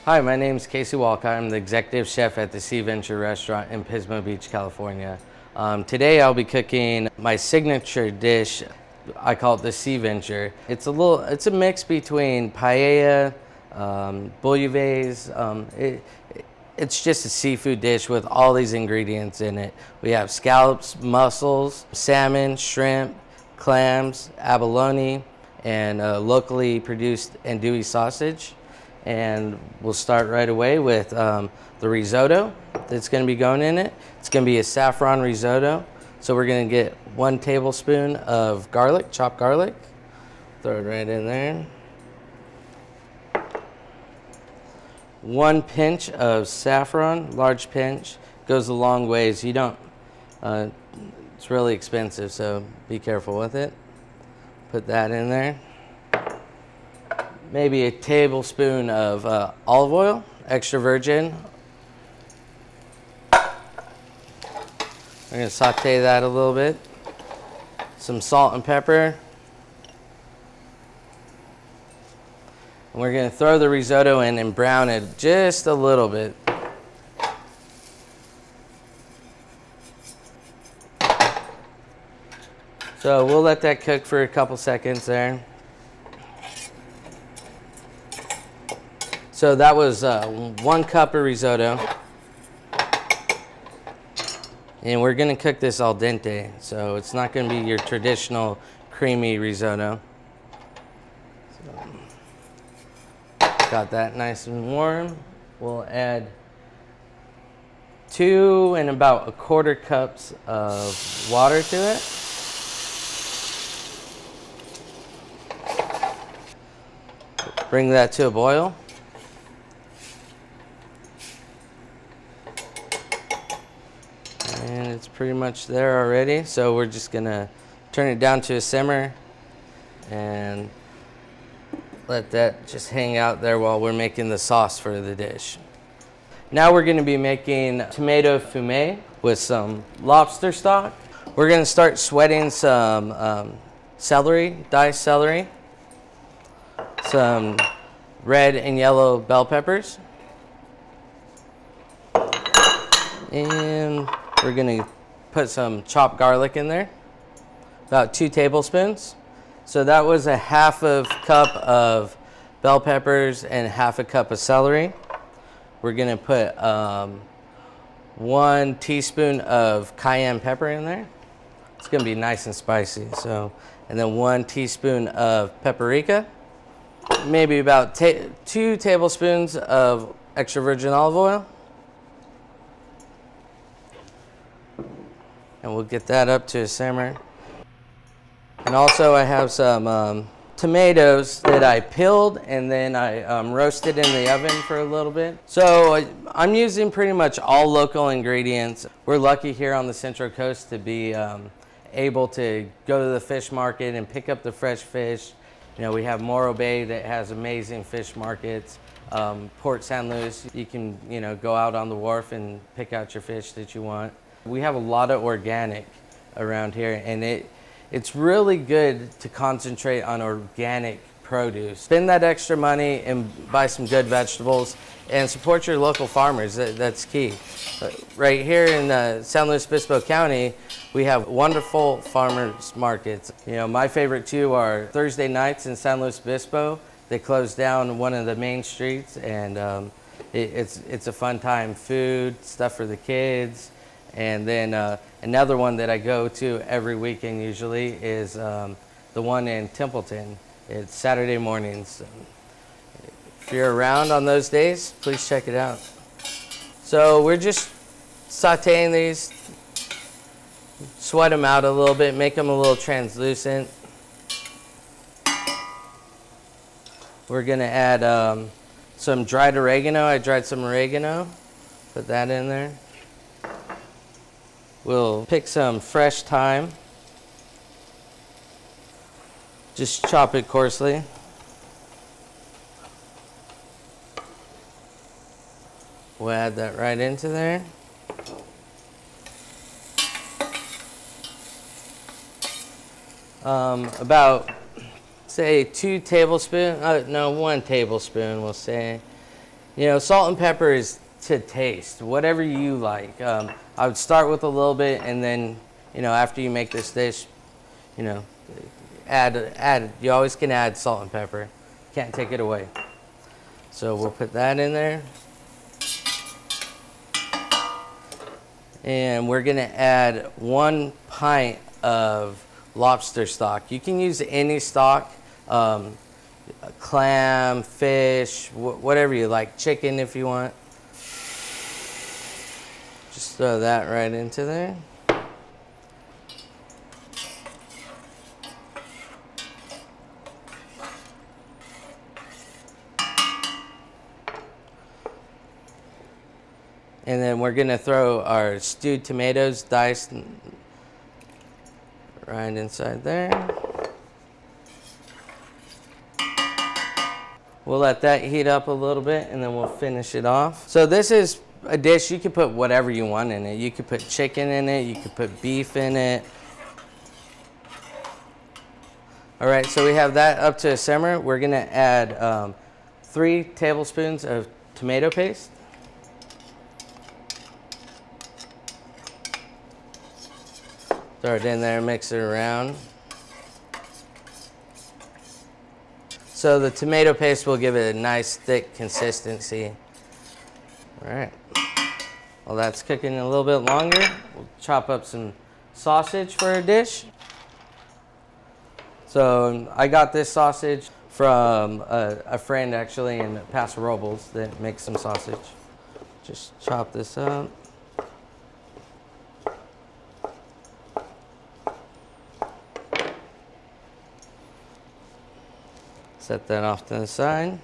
Hi, my name is Casey Walcott. I'm the executive chef at the Sea Venture restaurant in Pismo Beach, California. Today I'll be cooking my signature dish. I call it the Sea Venture. It's a mix between paella, bouillabaisse. It's just a seafood dish with all these ingredients in it. We have scallops, mussels, salmon, shrimp, clams, abalone, and locally produced andouille sausage. And we'll start right away with the risotto that's going to be going in it. It's going to be a saffron risotto. So we're going to get 1 tablespoon of garlic, chopped garlic. Throw it right in there. 1 pinch of saffron, large pinch. Goes a long ways. You don't, it's really expensive, so be careful with it. Put that in there. Maybe a tablespoon of olive oil, extra virgin. I'm going to saute that a little bit. Some salt and pepper. And we're going to throw the risotto in and brown it just a little bit. So we'll let that cook for a couple seconds there. So that was 1 cup of risotto. And we're going to cook this al dente, so it's not going to be your traditional creamy risotto. So, got that nice and warm. We'll add 2 and about 1/4 cups of water to it. Bring that to a boil. And it's pretty much there already, so we're just gonna turn it down to a simmer and let that just hang out there while we're making the sauce for the dish. Now we're gonna be making tomato fumet with some lobster stock. We're gonna start sweating some celery, diced celery, some red and yellow bell peppers, and we're gonna put some chopped garlic in there, about 2 tablespoons. So that was a 1/2 cup of bell peppers and 1/2 cup of celery. We're gonna put 1 teaspoon of cayenne pepper in there. It's gonna be nice and spicy. So, and then 1 teaspoon of paprika, maybe about 2 tablespoons of extra virgin olive oil. And we'll get that up to a simmer. And also I have some tomatoes that I peeled and then I roasted in the oven for a little bit. So I'm using pretty much all local ingredients. We're lucky here on the Central Coast to be able to go to the fish market and pick up the fresh fish. You know, we have Morro Bay that has amazing fish markets. Port San Luis, you can, you know, go out on the wharf and pick out your fish that you want. We have a lot of organic around here, and it's really good to concentrate on organic produce. Spend that extra money and buy some good vegetables and support your local farmers. That's key. Right here in San Luis Obispo County, we have wonderful farmers markets. You know, my favorite 2 are Thursday nights in San Luis Obispo. They close down one of the main streets, and it's a fun time. Food, stuff for the kids. And then another one that I go to every weekend usually is the one in Templeton. It's Saturday mornings. If you're around on those days, please check it out. So we're just sauteing these, sweat them out a little bit, make them a little translucent. We're gonna add some dried oregano. I dried some oregano, put that in there. We'll pick some fresh thyme. Just chop it coarsely. We'll add that right into there. About, say, 2 tablespoons, no, 1 tablespoon, we'll say. You know, salt and pepper is to taste, whatever you like. I would start with a little bit, and then, you know, after you make this dish, you know, add. You always can add salt and pepper. Can't take it away. So we'll put that in there. And we're gonna add 1 pint of lobster stock. You can use any stock, clam, fish, whatever you like, chicken if you want. Just throw that right into there. And then we're gonna throw our stewed tomatoes diced right inside there. We'll let that heat up a little bit, and then we'll finish it off. So this is a dish, you could put whatever you want in it. You could put chicken in it, you could put beef in it. All right, so we have that up to a simmer. We're gonna add 3 tablespoons of tomato paste. Throw it in there, mix it around. So the tomato paste will give it a nice thick consistency. All right, while that's cooking a little bit longer, we'll chop up some sausage for a dish. So I got this sausage from a friend actually in Paso Robles that makes some sausage. Just chop this up. Set that off to the side.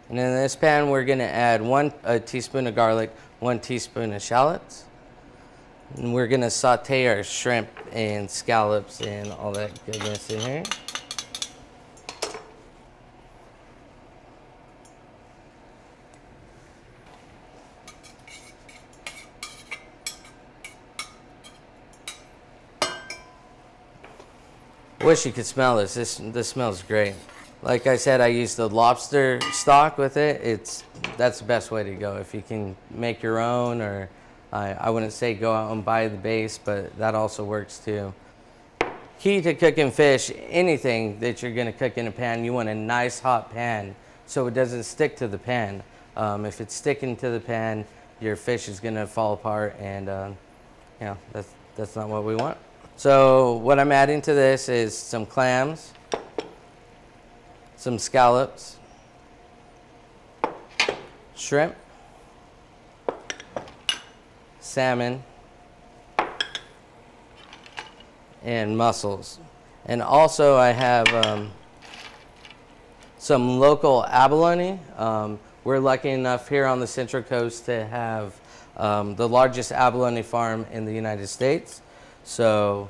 And in this pan, we're gonna add a teaspoon of garlic, 1 teaspoon of shallots. And we're gonna saute our shrimp and scallops and all that goodness in here. Wish you could smell this. This smells great. Like I said, I use the lobster stock with it. That's the best way to go. If you can make your own, or I wouldn't say go out and buy the base, but that also works too. Key to cooking fish, anything that you're gonna cook in a pan, you want a nice hot pan so it doesn't stick to the pan. If it's sticking to the pan, your fish is gonna fall apart, and you know, that's not what we want. So what I'm adding to this is some clams, some scallops, shrimp, salmon, and mussels. And also I have some local abalone. We're lucky enough here on the Central Coast to have the largest abalone farm in the United States. So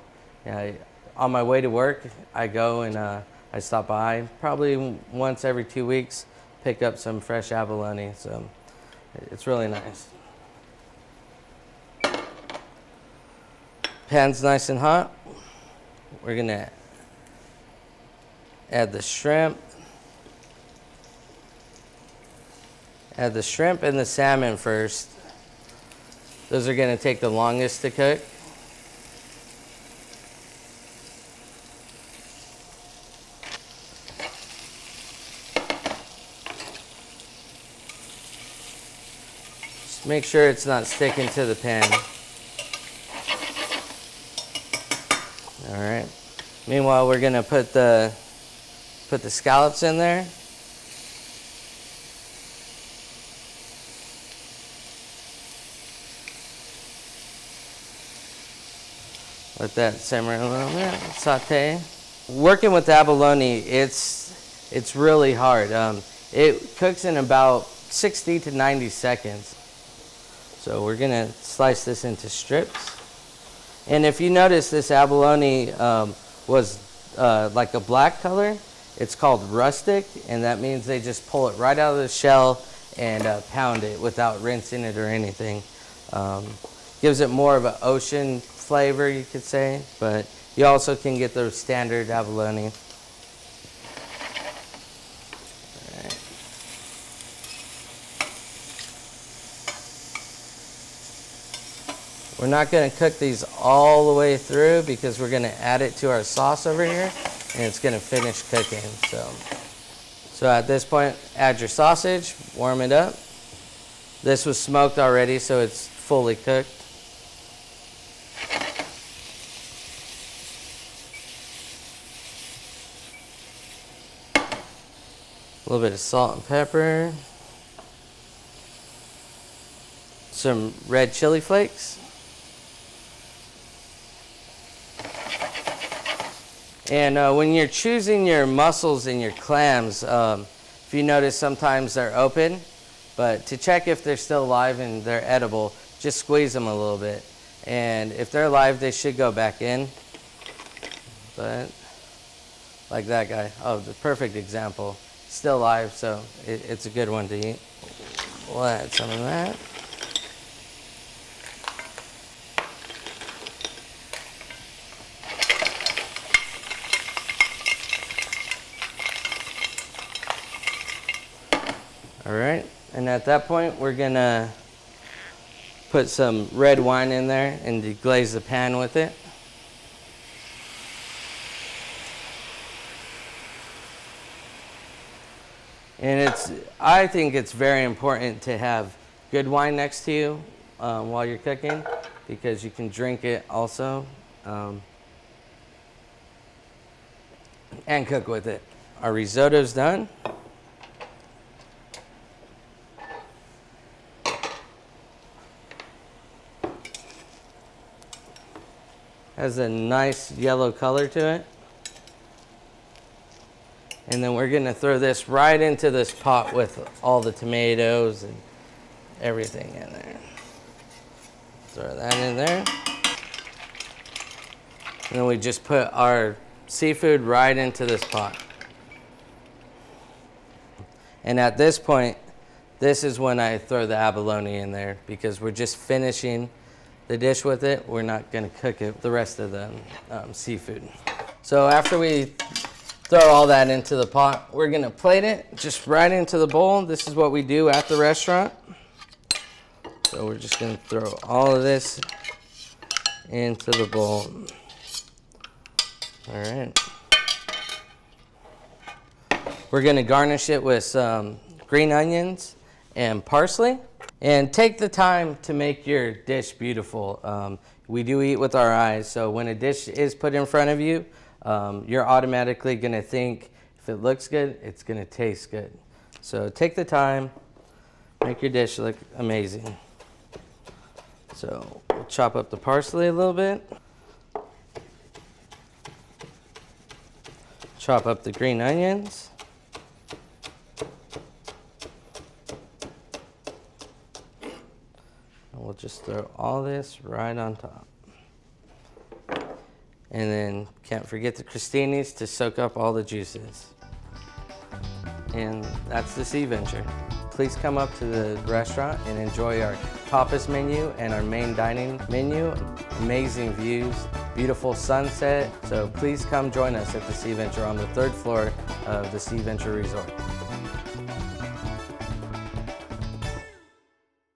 on my way to work, I go and I stop by probably once every 2 weeks, pick up some fresh abalone. So it's really nice. Pan's nice and hot. We're gonna add the shrimp. Add the shrimp and the salmon first. Those are gonna take the longest to cook. Make sure it's not sticking to the pan. All right. Meanwhile, we're gonna put the scallops in there. Let that simmer a little bit. Saute. Working with abalone, it's really hard. It cooks in about 60 to 90 seconds. So we're gonna slice this into strips. And if you notice, this abalone was like a black color. It's called rustic, and that means they just pull it right out of the shell and pound it without rinsing it or anything. Gives it more of an ocean flavor, you could say, but you also can get the standard abalone. We're not going to cook these all the way through because we're going to add it to our sauce over here and it's going to finish cooking. So at this point, add your sausage, warm it up. This was smoked already, so it's fully cooked. A little bit of salt and pepper. Some red chili flakes. And when you're choosing your mussels and your clams, if you notice sometimes they're open, but to check if they're still alive and they're edible, just squeeze them a little bit. And if they're alive, they should go back in. But like that guy, oh, the perfect example. Still alive, so it's a good one to eat. We'll add some of that. All right, and at that point, we're gonna put some red wine in there and deglaze the pan with it. And I think it's very important to have good wine next to you while you're cooking because you can drink it also and cook with it. Our risotto's done. Has a nice yellow color to it. And then we're gonna throw this right into this pot with all the tomatoes and everything in there. Throw that in there. And then we just put our seafood right into this pot. And at this point, this is when I throw the abalone in there because we're just finishing the dish with it. We're not gonna cook it, the rest of the seafood. So after we throw all that into the pot, we're gonna plate it just right into the bowl. This is what we do at the restaurant. So we're just gonna throw all of this into the bowl. All right. We're gonna garnish it with some green onions and parsley. And take the time to make your dish beautiful. We do eat with our eyes, so when a dish is put in front of you, you're automatically gonna think if it looks good, it's gonna taste good. So take the time, make your dish look amazing. So we'll chop up the parsley a little bit. Chop up the green onions. And we'll just throw all this right on top. And then can't forget the crostinis to soak up all the juices. And that's the Sea Venture. Please come up to the restaurant and enjoy our tapas menu and our main dining menu. Amazing views, beautiful sunset. So please come join us at the Sea Venture on the 3rd floor of the Sea Venture Resort.